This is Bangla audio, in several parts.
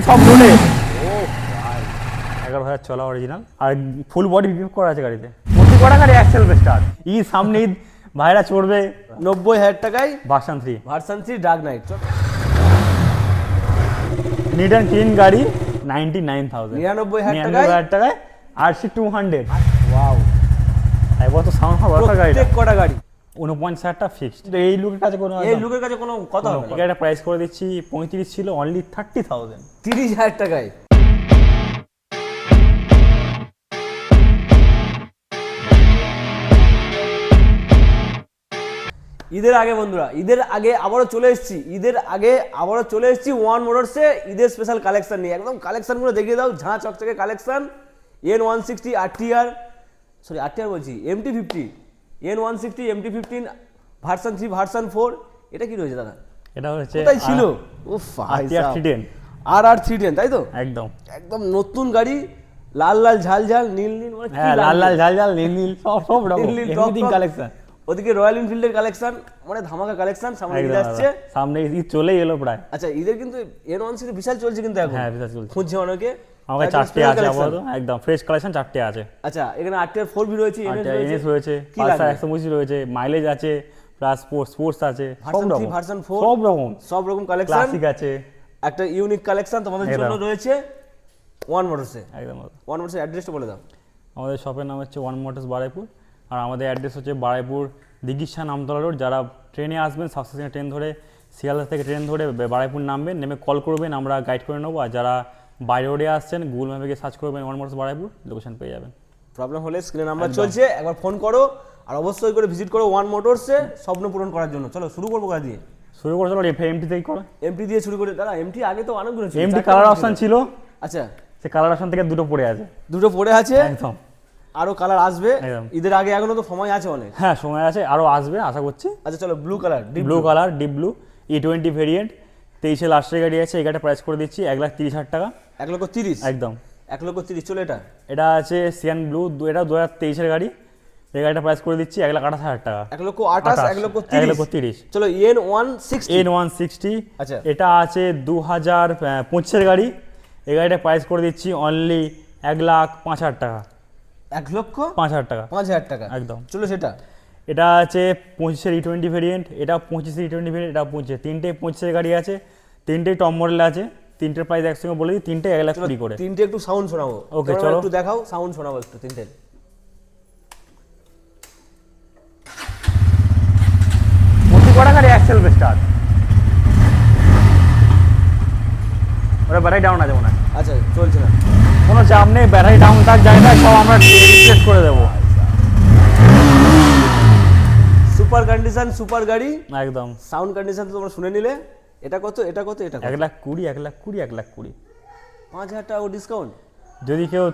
সব রোডে 11,000 চলা অরিজিনাল আর ফুল বডি রিভিউ করা আছে গাড়িতে। প্রতি কটা গাড়ি অ্যাক্সেল স্টার্ট। ঈদ সামনে ঈদ, ভাইরা চড়বে 90,000 টাকায় version 3 dark night. Neat and clean গাড়ি 99,000 99,000 টাকায় RC 200। ওয়াও, একবার তো সাউন্ড হওয়ার দরকার গাড়িটা। প্রত্যেক কটা গাড়ি 49,000টা ফিক্সড। এই লুকের কাছে কোনো এই লুকের কাছে কোনো কথা হবে না। গাড়িটা প্রাইস করে দিচ্ছি 35 ছিল, অনলি 30,000। 30,000 টাকায়। ঈদের আগে বন্ধুরা, ঈদের আগে আবারও চলে এসেছি ওয়ান মোটরসে ঈদের স্পেশাল কালেকশন নিয়ে। একদম কালেকশনগুলো দেখিয়ে দাও, ঝাঁ চকচকে collection. N160 RTR, sorry RTR বলছি, MT50, N160 MT15 version 3 version 4। এটা কি রয়েছে দাদা? এটা হচ্ছে কোথায় ছিল? উফ, RTR 310 RR310, তাই তো? একদম একদম নতুন গাড়ি, লাল লাল ঝাল ঝাল, নীল নীল, মানে হ্যাঁ, লাল লাল ঝাল ঝাল, নীল নীল, সব রকম এভরিথিং কালেকশন। ওদিকে রয়্যাল এনফিল্ডের কালেকশন, মানে ধামাকা কালেকশন। সামনে ঈদ আসছে, সামনে ঈদ চলেই এলো প্রায়। আচ্ছা ঈদের কিন্তু N160 বিশাল চলছে কিন্তু এখন। হ্যাঁ, বিশাল চলছে। খুঁজছে অনেকে, আমার 4টে আছে আপাতত, একদম ফ্রেশ কালেকশন 4টে আছে। আচ্ছা এখানে RTR 4B রয়েছে, NS রয়েছে, পালসার 125 রয়েছে, মাইলেজ আছে, প্লাস স্পোর্টস আছে, ভার্সন 4 সব রকম কালেকশন। ক্লাসিক আছে, একটা ইউনিক কালেকশন তোমাদের জন্য রয়েছে ওয়ান মোটরসে। একদম। ওয়ান মোটরসের অ্যাড্রেসটা বলে দাও। আমাদের শপের নাম হচ্ছে ওয়ান মোটরস বারাইপুর, আর আমাদের অ্যাড্রেস হচ্ছে বারাইপুর দিঘিশা নামতলা রোড। যারা ট্রেনে আসবেন, সাবস্টেশনে ট্রেন ধরে, শিয়ালদা থেকে ট্রেন ধরে বারাইপুর নামবেন, নেমে কল করবেন, আমরা গাইড করে নেবো। আর যারা বাই রোডে আসছেন, গুগল ম্যাপে গিয়ে সার্চ করবেন ওয়ান মোটরস বারাইপুর, লোকেশন পেয়ে যাবেন। প্রবলেম হলে স্ক্রিনে নাম্বার চলছে, একবার ফোন করো, আর অবশ্যই করে ভিজিট করো ওয়ান মোটরসে স্বপ্ন পূরণ করার জন্য। চলো শুরু করবো গাড়ি দিয়ে। শুরু করে চলো এমটি থেকেই করো। এমটি দিয়ে শুরু করে দাদা, এমটি আগে তো অনেকগুলো ছিল। এমটি কালার অপশন ছিল, আচ্ছা সে কালার অপশন থেকে দুটো পড়ে আছে। একদম, আরো কালার আসবে ঈদের আগে, এখনো তো সময় আছে অনেক। হ্যাঁ, সময় আছে, আরো আসবে আশা করছি। আচ্ছা চলো, blue colour, deep blue E20 variant, 23 লাস্টের গাড়ি আছে। এই গাড়িটা প্রাইস করে দিচ্ছি 1,30,000 টাকা। 1,30,000 একদম 1,30,000। চলো এটা আছে সিয়ান ব্লু, এটা 2023 গাড়ি। এই গাড়িটা প্রাইস করে দিচ্ছি 1,28,000 টাকা। 1,28,000 1,30,000। চলো N160। আচ্ছা, এটা আছে 2025 গাড়ি। এই গাড়িটা প্রাইস করে দিচ্ছি অনলি 1,05,000 টাকা। 1,05,000 টাকা। 5,000 টাকা একদম। চলো সেটা। এটা আছে 25 E20 ভেরিয়েন্ট, এটা 25 E20 ভেরিয়েন্ট, এটা 25। তিনটে 25 গাড়ি আছে, তিনটেই টপ মডেল আছে। তিনটের প্রাইস একসঙ্গে বলে দিই, তিনটে 1,20,000 করে। তিনটে একটু সাউন্ড শোনাবো। ওকে চলো, একটু দেখাও, সাউন্ড শোনাবো একটু তিনটে। প্রতি কটা গাড়ি অ্যাক্সেল স্টার্ট। ওটা ব্যাটারি ডাউন আছে মনে হয়। আচ্ছা চলছে না, কোনো চাপ নেই, ব্যাটারি ডাউন থাক যায় না, সব আমরা রিপ্লেস করে দেবো। সুপার কন্ডিশন, সুপার গাড়ি একদম। সাউন্ড কন্ডিশন তো তোমরা শুনে নিলে। এটা কত, এটা কত? এটা 1,20,000 1,20,000 5,000 টাকা ডিসকাউন্ট। যদি কেউ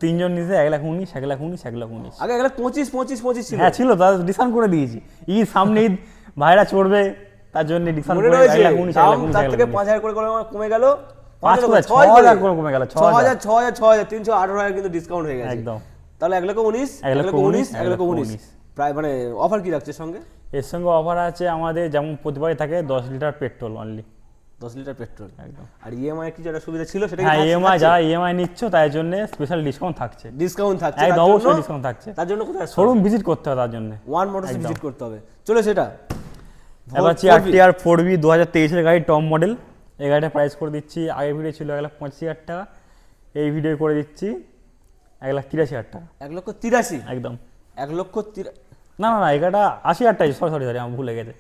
তিনজন নিতে 1,19,000 1,19,000 আগে 1,25,000 ছিল। হ্যাঁ ছিল, তার ডিসকাউন্ট করে দিয়েছি। ঈদ সামনে ঈদ, ভাইরা চড়বে, তার জন্য ডিসকাউন্ট করে 1,19,000 তার থেকে 5,000 করে কমে গেল। 6,000 করে কমে গেল। 6,000 318,000 কিন্তু ডিসকাউন্ট হয়ে গেছে। একদম। তাহলে 1,19,000 প্রায়, মানে অফার কি রাখছে সঙ্গে? এর সঙ্গে অফার আছে আমাদের, যেমন প্রতিবারই থাকে 10 litre petrol only. 10 litre petrol একদম। আর ইএমআই কি যেটা সুবিধা ছিল সেটা? হ্যাঁ, যারা ইএমআই নিচ্ছ তার জন্য স্পেশাল ডিসকাউন্ট থাকছে। একদম অবশ্যই ডিসকাউন্ট থাকছে। তার জন্য কোথায় শোরুম ভিজিট করতে হবে, তার জন্য ওয়ান মোটরস ভিজিট করতে হবে। চলো সেটা। এবার RTR 4B 2023 গাড়ি, টপ মডেল। এই গাড়িটা প্রাইস করে দিচ্ছি, আগের ভিডিও ছিল 1,85,000 টাকা, এই ভিডিও করে দিচ্ছি 1,83,000 টাকা। 1,83,000 একদম। 1,83,000 না, এই গাড়িটা 80,000 সরি আমার ভুলে গেছে।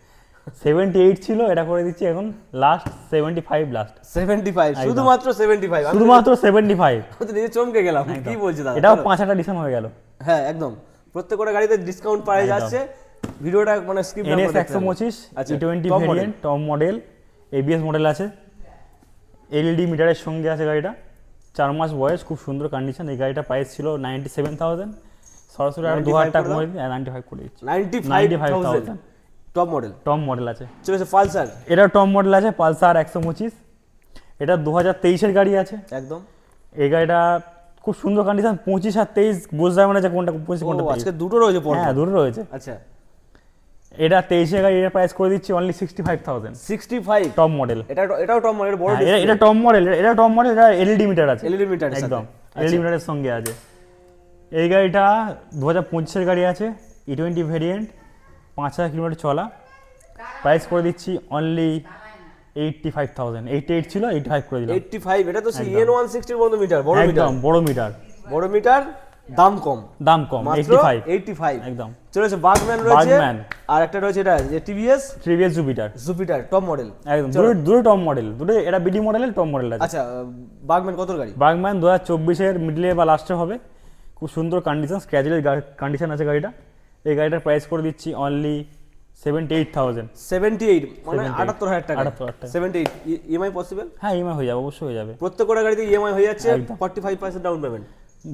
78 ছিল, এটা করে দিচ্ছি এখন লাস্ট 75 লাস্ট। 75 শুধুমাত্র 75। শুধুমাত্র 75। আমি তো নিজে চমকে গেলাম, কি বলছি দাদা। এটাও 5,000 ডিসকাউন্ট হয়ে গেল। হ্যাঁ একদম, প্রত্যেকটা গাড়িতে ডিসকাউন্ট পাওয়া যাচ্ছে। ভিডিওটা মানে স্কিপ না করে NS 125 E20 variant, top model, ABS model আছে, LED মিটারের সঙ্গে আছে গাড়িটা। 4 মাস বয়স, খুব সুন্দর কন্ডিশন। এই গাড়িটা প্রাইস ছিল 97,000, সরাসরি আর 2,000 টাকা কমে দিয়ে 95 করে দিচ্ছি। 95,000 টপ মডেল আছে। চলেছে পালসার, এটা টপ মডেল আছে, পালসার 125। এটা 2023 গাড়ি আছে একদম। এই গাড়িটা খুব সুন্দর কন্ডিশন। 25 আর 23 বোঝা যায় মানে কোনটা 25 কোনটা 23। আজকে দুটো রয়েছে পর। হ্যাঁ, দুটো রয়েছে। আচ্ছা, এটা 23 গাড়ি, এটা প্রাইস করে দিচ্ছি অনলি 65,000। 65 টপ মডেল, এটাও টপ মডেল, বড় এটা টপ মডেল, এটা টপ মডেল, এটা এলইডি মিটার আছে, এলইডি মিটার একদম এলইডি মিটারের সঙ্গে আছে। এই গাড়িটা 2025 গাড়ি আছে, E20 ভেরিয়েন্ট, 5000 কিলোমিটার চলা, প্রাইস করে দিচ্ছি অনলি 85,000। 88 ছিল, 85 করে দিলাম। 85, এটা তো EN160 এর মতো মিটার, বড় মিটার, একদম বড় মিটার, বড় মিটার, দাম কম, মাত্র 85 একদম। চলেছে বাগম্যান রয়েছে, বাগম্যান। আর একটা রয়েছে এটা যে টিভিএস জুপিটার টপ মডেল, একদম, দুটো টপ মডেল, দুটো এটা বিডি মডেলের টপ মডেল আছে। আচ্ছা বাগম্যান কত গাড়ি? বাগম্যান 2024 এর মিডলে বা লাস্টে হবে, খুব সুন্দর কন্ডিশন, স্ক্র্যাচের কন্ডিশন আছে গাড়িটা। এই গাড়িটার প্রাইস করে দিচ্ছি অনলি 78,000। 78 মানে 78,000 টাকা। 78,000 78 ইএমআই পসিবল? হ্যাঁ ইএমআই হয়ে যাবে, অবশ্যই হয়ে যাবে। প্রত্যেকটা গাড়িতে ইএমআই হয়ে যাচ্ছে, একদম। 45% ডাউন পেমেন্ট।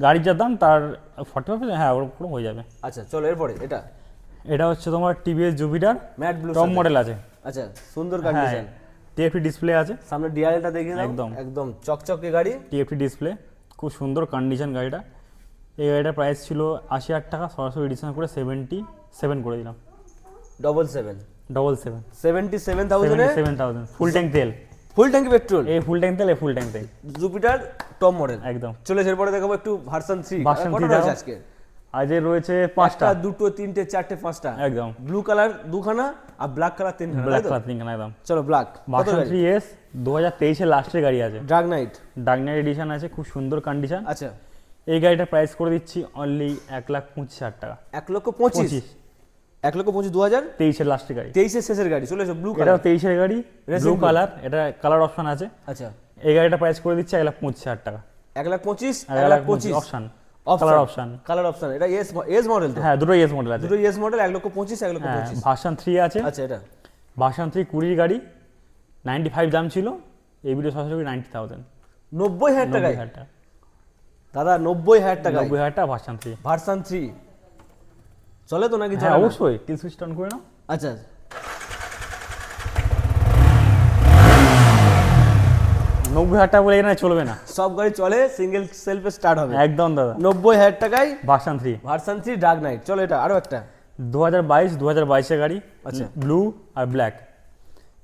গাড়ির যা দাম তার 45%, হ্যাঁ ওরকম হয়ে যাবে। আচ্ছা চলো এরপরে এটা হচ্ছে তোমার TVS Jupiter, matte blue top model আছে। আচ্ছা সুন্দর হ্যাঁ, কন্ডিশন, টিএফটি ডিসপ্লে আছে, সামনে ডিআরএলটা দেখিয়ে দাও, একদম। একদম চকচকে গাড়ি, টিএফটি ডিসপ্লে, খুব সুন্দর কন্ডিশন গাড়িটা। এই গাড়িটার প্রাইস ছিল 80,000 টাকা, সরাসরি এডিশন করে 77 করে দিলাম। 77 77 77,000 এ 77,000 ফুল ট্যাঙ্ক তেল, ফুল ট্যাঙ্কি পেট্রোল, এই ফুল ট্যাঙ্ক তেল, এই ফুল ট্যাঙ্ক তেল, জুপিটার টপ মডেল একদম। চলে এরপরে দেখাবো একটু ভার্সন 3। ভার্সন কত 3 রয়েছে দাও। আজকে? আজ রয়েছে 5টা, পাঁচটা, দুটো, তিনটে, চারটে, পাঁচটা, একদম। ব্লু কালার দুখানা আর ব্ল্যাক কালার তিনখানা, ব্ল্যাক তাই তো? কালার তিনখানা, একদম। চলো ব্ল্যাক ভার্সন 3S 2023 এর লাস্টের গাড়ি আছে, ড্রাগ নাইট, ডাগনার এডিশন আছে, খুব সুন্দর কন্ডিশন। আচ্ছা এই গাড়িটার প্রাইস করে দিচ্ছি অনলি 1,25,000 টাকা। 1,25,000 1,25,000 2023 23 এর লাস্টের গাড়ি, এর শেষের গাড়ি চলে এসো ব্লু এটাও কালার, 23 এর গাড়ি, Racing ব্লু blue। কালার, এটা কালার অপশন আছে। আচ্ছা এই গাড়িটা প্রাইস করে দিচ্ছি 1,25,000 টাকা। 1,25,000 1,25,000 option, colour option, colour option, এটা এস মডেল তো? হ্যাঁ দুটো এস মডেল আছে, দুটো এস মডেল, 1,25,000 1,25,000। ভার্সন 3 আছে। আচ্ছা এটা ভার্সন 3 20 গাড়ি, 95 দাম ছিল, এই ভিডিও সরাসরি 90,000, 90,000 টাকায় 90,000 টাকা, দাদা, 90,000 টাকায় 90,000 টাকা ভার্সন 3। ভার্সন 3 চলে তো নাকি? হ্যাঁ চলে না? অবশ্যই, টিল সুইচ অন করে নাও। আচ্ছা 90,000 টাকা বলে এখানে চলবে না, সব গাড়ি চলে, সিঙ্গেল সেলফে স্টার্ট হবে। একদম দাদা। 90,000 টাকায় ভার্সন 3 ভার্সন 3 ডার্ক নাইট। চলো এটা আরো একটা 2022 এর গাড়ি, আচ্ছা। ব্লু আর ব্ল্যাক,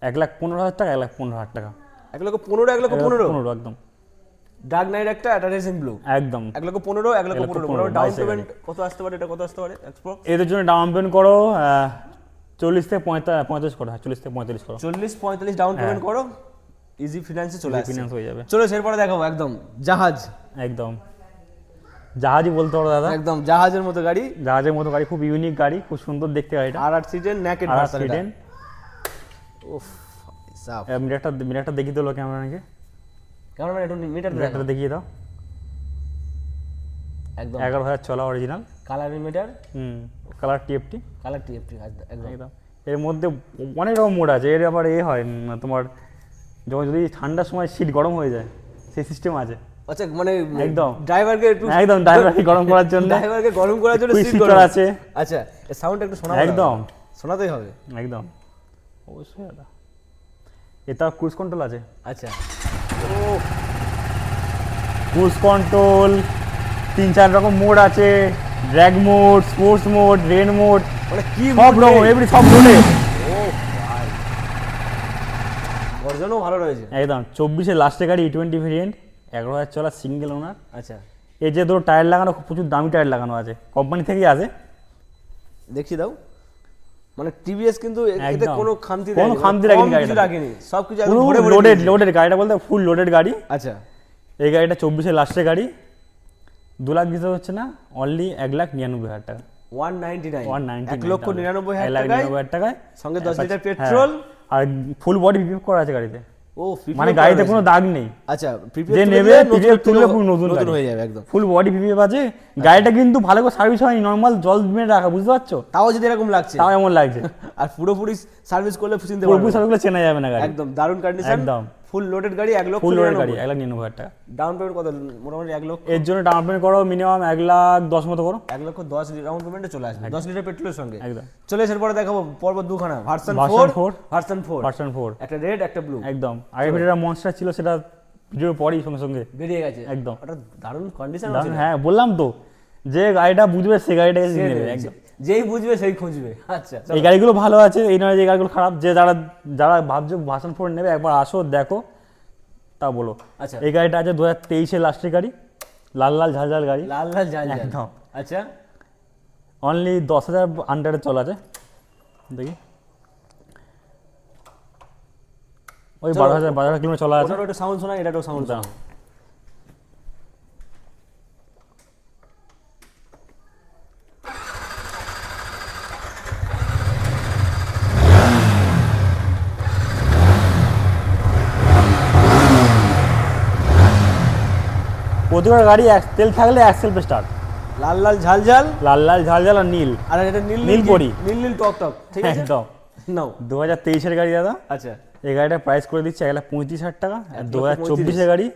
1,15,000 টাকা, 1,15,000 টাকা, 1,15,000 1,15,000 15 একদম, ডার্ক নাইট একটা, এটা রেসিং ব্লু, একদম। 1,15,000 1,15,000 1,15,000 ডাউন 22 এর পেমেন্ট কত আসতে পারে? এটা কত আসতে পারে এক্সপ্রক্স? এদের জন্য ডাউন পেমেন্ট করো 40 থেকে 45 করো, হ্যাঁ 40 থেকে 45 করো, 40-45 ডাউন পেমেন্ট করো, ইজি ফিনান্সে চলে আসছে। ফিনান্স হয়ে যাবে। চলো এরপরে দেখাবো একদম জাহাজ, একদম জাহাজই বলতে পারো দাদা, একদম জাহাজের মতো গাড়ি, জাহাজের মতো গাড়ি, খুব ইউনিক গাড়ি, খুব সুন্দর দেখতে গাড়িটা। আর সিটেন নেকেড আর ভার্সন এটা। সিডেন, উফ সাফ, মিটারটা দেখিয়ে দিলো ক্যামেরাকে, কেমন মানে একটু মিটার মিটারটা দেখিয়ে দাও, একদম 11,000 চলা original, colour meter, colour TFT, colour TFT একদম। একদম। এর মধ্যে অনেক রকম মোড আছে, এর আবার হয় তোমার যখন যদি ঠান্ডার সময় সিট গরম হয়ে যায়, সেই সিস্টেম আছে। আচ্ছা মানে একদম ড্রাইভারকে একটু, একদম ড্রাইভারকে গরম করার জন্য, ড্রাইভারকে গরম করার জন্য Quick সিট switcher গরম আছে। আচ্ছা এই সাউন্ড একটু শোনাবো, একদম শোনাতেই হবে একদম, অবশ্যই দাদা। এটা ক্রুজ কন্ট্রোল আছে, আচ্ছা ক্রুজ কন্ট্রোল, 3-4 রকম মোড আছে, drag mode, sports mode, rain mode, মানে কি সব রকম এভরি সব মোডে। ও ভাই গর্জনও ভালো রয়েছে। একদম 24 এর লাস্টে গাড়ি, E20 ভেরিয়েন্ট, 11,000 চলা, সিঙ্গেল ওনার। আচ্ছা এই যে ধরো টায়ার লাগানো, প্রচুর দামি টায়ার লাগানো আছে, কোম্পানি থেকেই আছে, দেখিয়ে দাও। মানে টিভিএস কিন্তু এতে একদম। কোনো খামতি কোনো খামতি রাখেনি গাড়িটা। রাখেনি, সবকিছু একদম পুরো ভরে ভরে লোডেড, দিয়েছে। লোডেড গাড়িটা বলতে ফুল লোডেড গাড়ি। আচ্ছা এই গাড়িটা 24 এর লাস্টের গাড়ি, 2 লাখ দিতে হচ্ছে না, অনলি 1,99,000 টাকা, 199 1,99,000 1,99,000 টাকায়, সঙ্গে 10 লিটার পেট্রোল, আর ফুল বডি পিপিএফ করা আছে গাড়িতে, ও মানে গাড়িতে কোনো দাগ নেই, আচ্ছা যে নেবে পিপিএফ তুললে পুরো নতুন নতুন হয়ে যাবে একদম। ফুল বডি পিপিএফ আছে। গাড়িটা কিন্তু ভালো করে সার্ভিস হয়নি, নর্মাল জল মেরে রাখা, বুঝতে পারছো, তাও যদি এরকম লাগছে, তাও এমন লাগছে, আর পুরোপুরি সার্ভিস করলে চিনতে পুরোপুরি পারবে সার্ভিসগুলো চেনা যাবে না গাড়ি, একদম দারুণ কন্ডিশন, একদম ফুল লোডেড গাড়ি, 1,99,000 ফুল লোডেড গাড়ি, 1,99,000 টাকা। ডাউন পেমেন্ট কত? মোটামুটি 1 লক্ষ, এর জন্য ডাউন পেমেন্ট করো মিনিমাম 1,10,000 মতো করো, 1,10,000 ডাউন পেমেন্টে চলে আসবে 10 লিটার পেট্রোলের সঙ্গে। একদম। চলে এসে পরে দেখাবো পর্বত দুখানা, ভার্সন Version 4 4, ভার্সন 4 ভার্সন 4, একটা রেড একটা ব্লু, একদম। আগের ভিডিওটা মনস্টার ছিল, সেটা ভিডিওর পরেই সঙ্গে সঙ্গে বেরিয়ে গেছে একদম। ওটা দারুণ কন্ডিশন দারুণ, আছে। হ্যাঁ বললাম তো, যে গাড়িটা বুঝবে সে গাড়িটাকে কিনে নেবে, একদম যেই বুঝবে সেই খুঁজবে। আচ্ছা চলো। এই গাড়িগুলো ভালো আছে, এই নয় যে এই গাড়িগুলো খারাপ। যে যারা যারা ভাবছো ভার্সন 4 নেবে, একবার আসো দেখো তা বলো। আচ্ছা এই গাড়িটা আছে 2023-এর লাস্টের গাড়ি, লাল লাল ঝাল ঝাল গাড়ি, লাল লাল ঝাল ঝাল। একদম। আচ্ছা অনলি 10,000 আন্ডারে চলা আছে, দেখি ওই চলো। 12,000 কিলোমিটার চলা আছে। ওটারও একটু সাউন্ড শোনা, এটা একটু সাউন্ড শোনা। প্রতিবার গাড়ি তেল থাকলে অ্যাক্সেল পে স্টার্ট, লাল লাল ঝাল ঝাল, লাল লাল ঝাল ঝাল আর নীল, আর এটা নীল নীল কি? পরি। নীল নীল টক টক, ঠিক আছে একদম। নাও। 2023-এর গাড়ি দাদা, আচ্ছা এই গাড়িটার প্রাইস করে দিচ্ছি 1,35,000 টাকা। আর 2024-এর গাড়ি,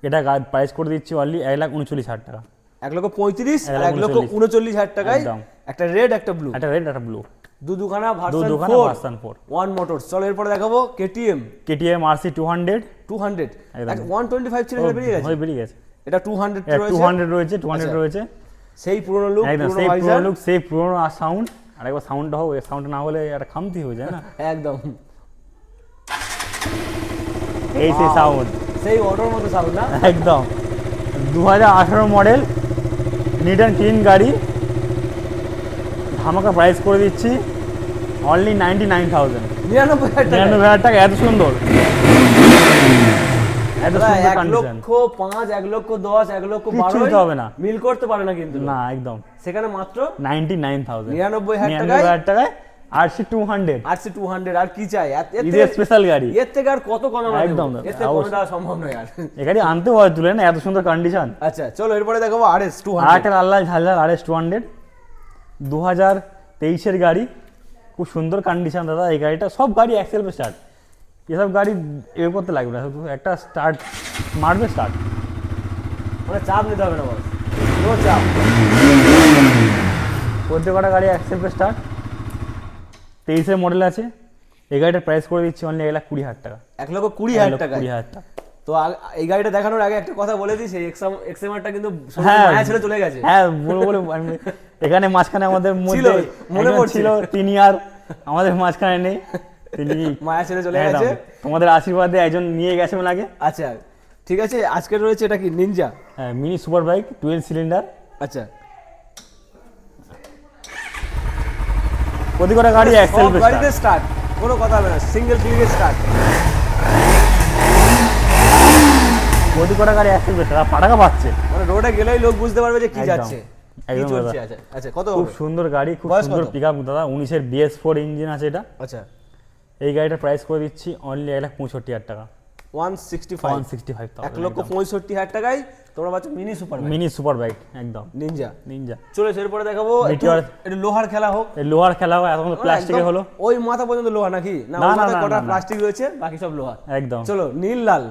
এটা প্রাইস করে দিচ্ছি অনলি 1,39,000 টাকা। 1,35,000 আর 1,39,000 1,39,000 টাকায় একদম। একটা রেড একটা ব্লু, একটা রেড একটা ব্লু, দুখানা দুখানা ভার্সন ভার্সন 4। 1 মোটরস। চলো এরপরে দেখাবো কেটিএম কেটিএম RC 200 200। একদম। 125 ছিল, এটা বেরিয়ে গেছে। হয়ে বেরিয়ে গেছে। এটা 200 এটা রয়েছে, 200 রয়েছে, 200 আচ্ছা। রয়েছে, সেই পুরনো লুক, একদম পুরনো সেই পুরনো ভাইজার, লুক, সেই পুরনো সাউন্ড। আর একবার সাউন্ডটা হোক, এই সাউন্ড না হলে একটা খামতি হয়ে যায় না, একদম এই সেই সাউন্ড সেই অটোর মতো সাউন্ড না। একদম। 2018 মডেল নিট অ্যান্ড ক্লিন গাড়ি, ধামাকা প্রাইস করে দিচ্ছি অনলি 99,000 99,000 টাকা। 99,000 টাকা। এত সুন্দর, এত সুন্দর 1,05,000, কন্ডিশন, 1,10,000, 1,12,000 কিচ্ছু দিতে হবে না। মিল করতে পারে না কিন্তু, না একদম সেখানে মাত্র 99,000 99,000 টাকায় RC 200 RC 200। আর কি চাই ঈদের স্পেশাল গাড়ি, এর থেকে আর কত কম আমরা একদম দেবো? দাদা, এর থেকে কমে অবশ্যই। দেওয়া সম্ভব নয় আর। এই গাড়ি আনতে হয় তুলে না, এত সুন্দর কন্ডিশন। আচ্ছা চলো এরপরে দেখাবো RS আর 200। একটা লাল লাল ঝাল ঝাল RS 200, 2023-এর গাড়ি, খুব সুন্দর কন্ডিশন দাদা। এই গাড়িটা, সব গাড়ি অ্যাক্সেল পে স্টার্ট, এসব গাড়ি এ করতে লাগবে না, শুধু একটা স্টার্ট মারবে, স্টার্ট। মানে চাপ নিতে হবে না বস, নো চাপ। প্রত্যেকটা গাড়ি অ্যাক্সেল পে স্টার্ট। 23-এর মডেল আছে, এই গাড়িটার প্রাইস করে দিচ্ছি অনলি 1,20,000 টাকা। 1,20,000 টাকা। 1,20,000 টাকা। তো এই গাড়িটা দেখানোর আগে একটা কথা বলে দিই, সেই এক্সএমআরটা কিন্তু হ্যাঁ মায়া ছেড়ে চলে গেছে। হ্যাঁ, বলে বলে এখানে মাঝখানে আমাদের ছিল, মধ্যে মনে একজন পড়ছে। ছিল, তিনি আর আমাদের মাঝখানে নেই, তিনি মায়া ছেড়ে চলে একদম, গেছে। তোমাদের আশীর্বাদে একজন নিয়ে গেছে আগে। আচ্ছা ঠিক আছে, আজকে রয়েছে এটা কি নিনজা। হ্যাঁ, মিনি সুপার বাইক 12 সিলিন্ডার। আচ্ছা প্রতিটা গাড়ি অ্যাক্সেল সব গাড়িতে স্টার্ট, কোনো কথা হবে না, সিঙ্গেল ক্লিকে স্টার্ট। প্রতিটা গাড়ি অ্যাক্সেল স্টার্ট, পাটাকা পাচ্ছে, মানে রোডে গেলেই লোক বুঝতে পারবে যে কি একদম, যাচ্ছে, কি একদম চলছে। দাদা। আচ্ছা আচ্ছা কত খুব হবে? সুন্দর গাড়ি, খুব বয়স সুন্দর কত? পিকআপ দাদা। 19-এর BS4 ইঞ্জিন আছে এটা। আচ্ছা এই গাড়িটার প্রাইস করে দিচ্ছি অনলি 1,65,000 টাকা। 165, 165,000 1,65,000 টাকায় তোমরা পাচ্ছ mini super mini super bike, একদম নিনজা। নিনজা। চলে এরপরে দেখাবো Meteor। একটু লোহার খেলা হোক। এই লোহার খেলা হয়, এখন প্লাস্টিকের একদম হলো, ওই মাথা পর্যন্ত লোহা নাকি? না, না, ওই না, মাথায় না, কটা না, না। প্লাস্টিক রয়েছে, বাকি সব লোহা। একদম। চলো নীল লাল,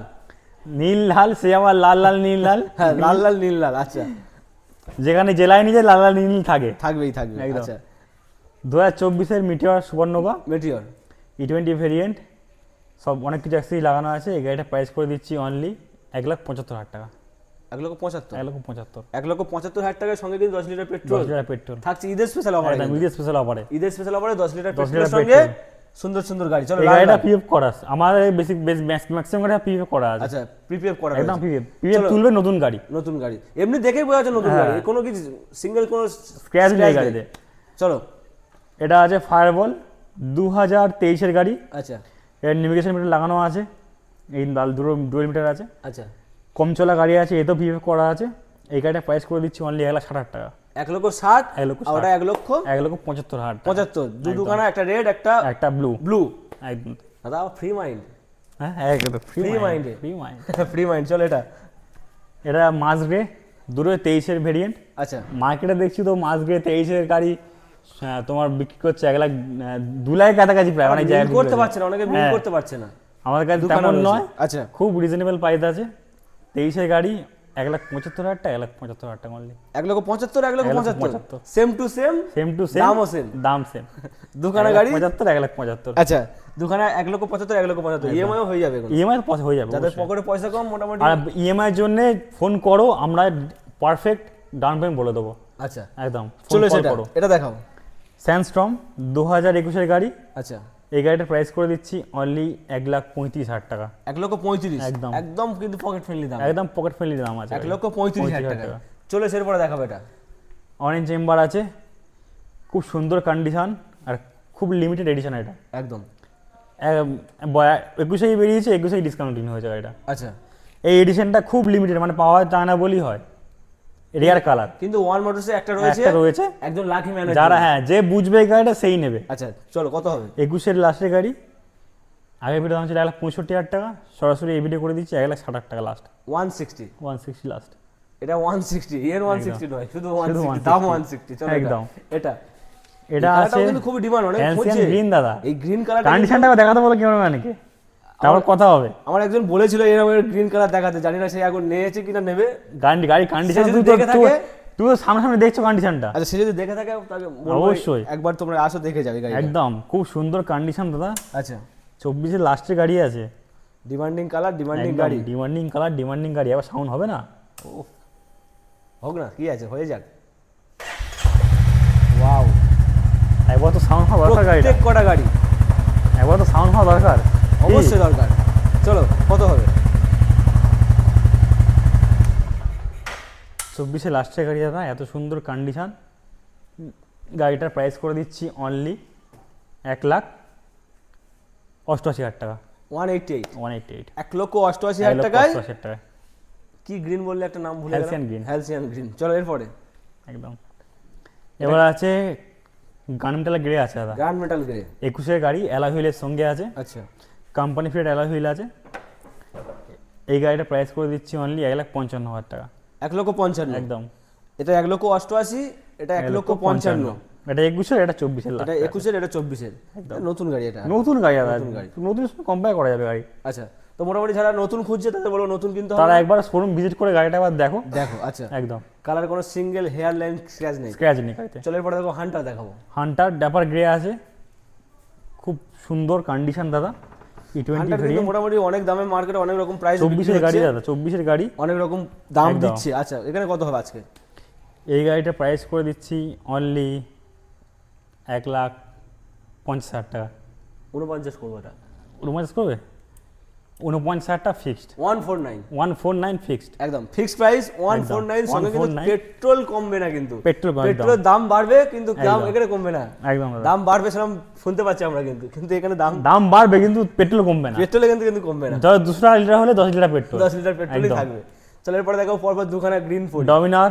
নীল লাল, সে আমার লাল লাল নীল লাল। হ্যাঁ লাল লাল নীল লাল। আচ্ছা যেখানে জেলায় নিজে লাল লাল নীল থাকে। থাকবেই থাকবে। একদম। আচ্ছা 2024-এর meteor supernova meteor E20 variant, সব অনেক কিছু অ্যাক্সেসরি লাগানো আছে। এই গাড়িটা প্রাইস করে দিচ্ছি অনলি 1,75,000 টাকা। 1,75,000, 1,75,000 1,75,000 টাকার সঙ্গে কিন্তু 10 লিটার পেট্রোল 10 লিটার পেট্রোল থাকছে ঈদের স্পেশাল অফার। একদম ঈদের স্পেশাল অফারে। ঈদের স্পেশাল অফারে 10 লিটার 10 পেট্রোলের লিটার সঙ্গে পেট্রোল। সুন্দর সুন্দর গাড়ি। চলো এই লাল গাড়িটা লাল। পিএফ করা আছে আমাদের, ম্যাক্সিমাম গাড়ি পিএফ করা আছে। আচ্ছা প্রিপেয়ার করা একদম রয়েছে। পিএফ চলো। তুলবে নতুন গাড়ি, নতুন গাড়ি এমনি দেখেই বোঝা যাচ্ছে নতুন হ্যাঁ। গাড়ি, কোনো কিছু সিঙ্গেল কোনো স্ক্র্যাচ নেই scratch গাড়িতে। চলো এটা আছে ফায়ারবল 2023-এর গাড়ি। আচ্ছা এর নেভিগেশন মিটার লাগানো আছে, এই লাল ডুয়েল মিটার আছে, আচ্ছা কম চলা গাড়ি আছে, এতেও পিএফ করা আছে। এই গাড়িটা প্রাইস করে দিচ্ছি অনলি 1,60,000 টাকা। 1,60,000 1,60,000 আর ওটা 1,75,000 1,75,000 দু দুখানা, একটা রেড একটা একটা ব্লু, ব্লু। একদম। দাদা ফ্রি মাইন্ড, হ্যাঁ একদম ফ্রি Free mind মাইন্ড, এ। Free mind. Free mind. চলো এটা এটা মাসগ্রে 2023-এর ভেরিয়েন্ট। আচ্ছা মার্কেটে দেখছি তো মাসগ্রে 23-এর গাড়ি তোমার বিক্রি করছে 2 লাখ কাছাকাছি প্রায়, অনেক মিল জায়গায় করতে পারছে না, অনেকে মিল হ্যাঁ। করতে পারছে না। আমাদের কাছে দুখানা তেমন রয়েছে। নয়, আচ্ছা খুব রিজনেবল প্রাইস আছে। 23-এর গাড়ি 1,75,000 টাকা, 1,75,000 টাকা only. 1,75,000, 1,75,000 1,75,000 same to same, same to same, দামও সেম। দাম সেম। দুখানা গাড়ি 1,75,000 আচ্ছা দুখানা 1,75,000, 1,75,000 ইএমআইও হয়ে যাবে এখন। ইএমআই হয়ে যাবে যাদের অবশ্যই। পকেটে পয়সা কম মোটামুটি। আর ইএমআই এর জন্য ফোন করো, আমরা পারফেক্ট ডাউন পেমেন্ট বলে দেবো। আচ্ছা একদম ফোন চলো কল সেটা করো। এটা দেখাও। স্যান্ডস্টর্ম 2021-এর গাড়ি, আচ্ছা এই গাড়িটার প্রাইস করে দিচ্ছি অনলি 1,35,000 টাকা। 1,35,000 একদম। একদম কিন্তু পকেট ফ্রেন্ডলি দাম, একদম পকেট ফ্রেন্ডলি দাম আছে। 1,35,000 টাকা। চলে এরপরে দেখাবো এটা। অরেঞ্জ চেম্বার আছে, খুব সুন্দর কন্ডিশন আর খুব লিমিটেড এডিশন এটা। একদম 21-এই বেরিয়েছে, 21-এই ডিসকাউন্টিং হয়েছে গাড়িটা। আচ্ছা এই এডিশনটা খুব লিমিটেড, মানে পাওয়া যায় না বলি হয়, রেয়ার কালার কিন্তু ওয়ান মোটরসে একটা রয়েছে, একটা রয়েছে। একজন লাকি ম্যান যারা হ্যাঁ যে বুঝবে এই গাড়িটা সেই নেবে। আচ্ছা চলো কত হবে? 21-এর লাস্টের গাড়ি, আগের ভিডিও দাম ছিল 1,65,000 টাকা, সরাসরি এই ভিডিও করে দিচ্ছি 1,60,000 টাকা লাস্ট। 160, 160 লাস্ট। এটা 160 এর 160 নয়, শুধু 160 160 দাম 160। চলো একদম। এটা এটা আছে কিন্তু খুব ডিমান্ড, অনেক অ্যানসিয়ান খুঁজছে গ্রিন দাদা। এই গ্রিন কালারটা। কন্ডিশনটা দেখাতে বলো কেমন মানে, তারপর কথা হবে। আমার একজন বলেছিল এরকম গ্রিন কালার দেখাতে, জানি না সে এখন নিয়েছে কিনা নেবে। গাড়ি কন্ডিশন যদি দেখে থাকে, তুই সামনে দেখছো কন্ডিশনটা। আচ্ছা সে যদি দেখে থাকে তাকে বলবো অবশ্যই একবার তোমরা আসো দেখে যাবে গাড়ি। একদম খুব সুন্দর কন্ডিশন দাদা। আচ্ছা 24-এর লাস্টের গাড়ি আছে, ডিমান্ডিং কালার, ডিমান্ডিং গাড়ি, ডিমান্ডিং কালার, ডিমান্ডিং গাড়ি। আবার সাউন্ড হবে না? হোক না, কি আছে, হয়ে যাক। ওয়াও, একবার তো সাউন্ড হওয়া দরকার গাড়িটা, প্রত্যেক কটা গাড়ি একবার তো সাউন্ড হওয়া দরকার। অবশ্যই দরকার। চলো কত হবে? 24-এর লাস্টের গাড়ি দাদা, এত সুন্দর কন্ডিশন। গাড়িটার প্রাইস করে দিচ্ছি অনলি 1,88,000 টাকা। 188, 188, 1,88,000 টাকায়। 1,88,000 টাকা। কি গ্রিন বললে, একটা নাম ভুলে Halcyon green। হ্যালসিয়ান গ্রিন। চলো এরপরে একদম। এবার আছে গানমেটাল গ্রে আছে দাদা, গ্র্যান্ড মেটাল গ্রে। 21-এর গাড়ি, অ্যালয় হুইলের সঙ্গে আছে, আচ্ছা কোম্পানি ফিটেড অ্যালয় হুইল আছে। এই গাড়িটার প্রাইস করে দিচ্ছি অনলি 1,55,000 টাকা। 1,55,000 একদম। এটা 1,88,000, এটা 1,55,000। এটা 21-এর, এটা 24-এর এটা 21-এর, এটা 24-এর। নতুন গাড়ি এটা, নতুন গাড়ি দাদা, নতুন গাড়ি। নতুন কম্পেয়ার করা যাবে গাড়ি। আচ্ছা তো মোটামুটি যারা নতুন খুঁজছে তাদের বলবো নতুন কিনতে হবে। তারা একবার শোরুম ভিজিট করে গাড়িটা একবার দেখো। দেখো আচ্ছা, একদম কালার কোনো সিঙ্গেল হেয়ার লাইন স্ক্র্যাচ নেই, স্ক্র্যাচ নেই গাড়িতে। চলো এরপরে দেখো হান্টার দেখাবো। হান্টার ড্যাপার গ্রে আছে, খুব সুন্দর কন্ডিশন দাদা। E20 হান্টার কিন্তু ভেরিয়েন্ট, মোটামুটি অনেক দামে মার্কেটে অনেক রকম প্রাইস 24-এর গাড়ি দাদা, 24-এর গাড়ি, অনেক রকম দাম একদম। দিচ্ছে। আচ্ছা এখানে কত হবে আজকে? এই গাড়িটা প্রাইস করে দিচ্ছি অনলি 1,50,000 টাকা। 49 করবো এটা। 49 করবে? 49,000 টাকা ফিক্সড। 149, 149 ফিক্সড। একদম ফিক্সড প্রাইস 149। সঙ্গে কিন্তু 149 পেট্রোল কমবে না, কিন্তু পেট্রোল পেট্রোলের দাম বাড়বে কিন্তু দাম একদম। এখানে কমবে না। একদম দাদা, দাম বাড়বে সেরকম শুনতে পাচ্ছি আমরা, কিন্তু এখানে দাম বাড়বে কিন্তু পেট্রোল কমবে না। পেট্রোলে কিন্তু কমবে না। ধর 200 টাকা লিটার হলে 10 লিটার পেট্রোল, 10 লিটার পেট্রোলই একদম। থাকবে। চলো এরপরে দেখো পরপর দুখানা গ্রিন ফুড। ডমিনার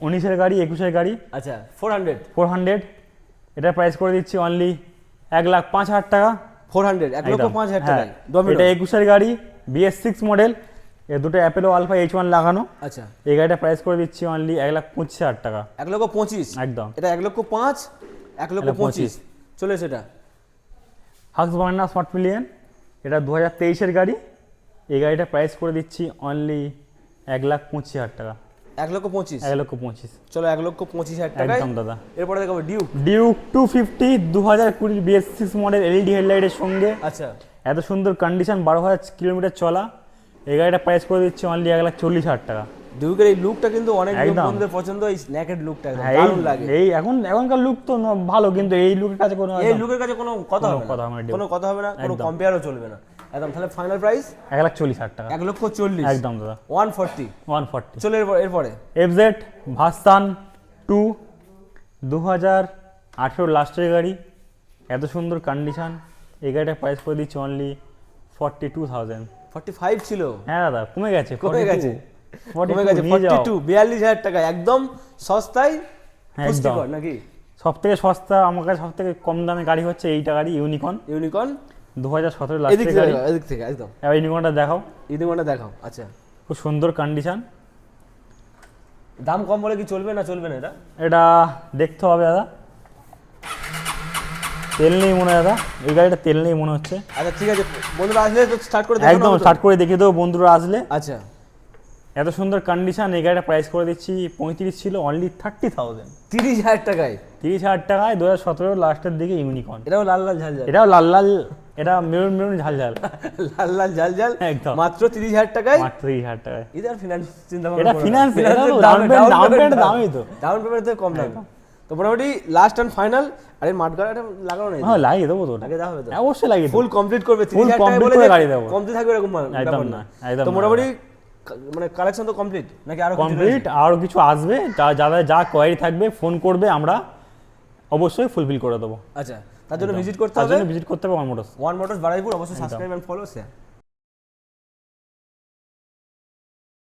19-এর গাড়ি, 21-এর গাড়ি, আচ্ছা 400, 400। এটার প্রাইস করে দিচ্ছি অনলি 1,05,000 টাকা। 400, 1,05,000 টাকায় এটা ডমিনো। 21-এর গাড়ি, BS6 মডেল, এর দুটো অ্যাপেলো আলফা H1 লাগানো। আচ্ছা এই গাড়িটা প্রাইস করে দিচ্ছি অনলি 1,25,000 টাকা। 1,25,000, একদম। এটা 1,05,000, 1,25,000 চলে সেটা। হাক্স বার্না স্মার্ট পিলিয়ন, এটা 2023-এর গাড়ি। এই গাড়িটা প্রাইস করে দিচ্ছি অনলি 1,25,000 টাকা। 1,25,000, 1,25,000 চলো 1,25,000 টাকায়। একদম দাদা। এরপরে দেখো Duke. Duke 250 2020 BS6 model, LED হেডলাইটের সঙ্গে, আচ্ছা এত সুন্দর কন্ডিশন, 12,000 কিলোমিটার চলা। এই গাড়িটা প্রাইস করে দিচ্ছি অনলি 1,40,000 টাকা। ডিউকের এই লুকটা কিন্তু অনেক একদম। বন্ধুদের পছন্দ, এই স্ন্যাকেড লুকটা একদম হ্যাঁ, দারুণ লাগে। এই এখনকার লুক তো ভালো, কিন্তু এই লুকের কাছে কোনো এই লুকের কাছে কোনো কথা হবে কথা না, হবে না, কোনো কথা হবে না, কোনো একদম। কম্পেয়ারও চলবে না একদম। তাহলে ফাইনাল প্রাইস 1,40,000 টাকা। 1,40,000, একদম দাদা। 140। 140। চলো এরপরে FZ ভার্সন 2 2018 লাস্টের গাড়ি, এত সুন্দর কন্ডিশন। এই গাড়িটার প্রাইস করে দিচ্ছি অনলি 42,000। 45 ছিল, হ্যাঁ দাদা, কমে গেছে, কমে গেছে, 42 42,000 টাকা একদম সস্তায় একদম। পুষ্টিকর নাকি? সব থেকে সস্তা আমার কাছে, সব থেকে কম দামে গাড়ি হচ্ছে এইটা গাড়ি, ইউনিকর্ন ইউনিকর্ন 2017 এদিক লাস্টের থেকে গাড়ি। দেখাও, এদিক থেকে একদম এবার ইউনিকর্নটা দেখাও, ইউনিকর্নটা দেখাও। আচ্ছা খুব সুন্দর কন্ডিশন। দাম কম বলে কি চলবে না, চলবে না এটা? এটা দেখতে হবে দাদা, তেল নেই মনে হয় দাদা, এই গাড়িটা তেল নেই মনে হচ্ছে। আচ্ছা ঠিক আছে, বন্ধুরা আসলে তো স্টার্ট করে দেখানো একদম হবে তো? স্টার্ট করে দেখিয়ে দেবো বন্ধুরা আসলে। আচ্ছা এত সুন্দর কন্ডিশন, এই গাড়িটা প্রাইস করে দিচ্ছি 35 ছিল, অনলি 30,000। 30,000 টাকায় 30,000 টাকায় 2017 লাস্টের দিকে ইউনিকর্ন। এটাও লাল লাল ঝাল ঝাল, এটাও লাল লাল, এটা মেরুন মেরুন ঝাল ঝাল, লাল লাল ঝাল ঝাল একদম। মাত্র 30,000 টাকায়। মাত্র 30,000 টাকায়। এদের ফিনান্স চিন্তা ভাবনা এটা করো না। finance, এটা তো Finance এর down payment দামই তো। দামই তো। ডাউন পেমেন্ট তো কম দাম। তো মোটামুটি লাস্ট অ্যান্ড ফাইনাল। আর এই মাঠগাড়াটা লাগানো নেই, হ্যাঁ লাগিয়ে দেবো তো, লাগিয়ে দেওয়া হবে তো? হ্যাঁ, অবশ্যই লাগিয়ে দেবো। ফুল কমপ্লিট করবে, Full complete করে গাড়ি দেবো। কমতে থাকবে এরকম একদম না, একদম তো না। মোটামুটি মানে কালেকশন তো কমপ্লিট নাকি আরো কিছু কমপ্লিট, আরও কিছু আসবে, যাদের যা কোয়ারি থাকবে ফোন করবে, আমরা অবশ্যই ফুলফিল করে দেবো। রয়েছে? আচ্ছা, তার জন্য ভিজিট করতে তার হবে জন্য ভিজিট করতে হবে one motors. One motors Baruipur, অবশ্যই সাবস্ক্রাইব এন্ড ফলো শেয়ার।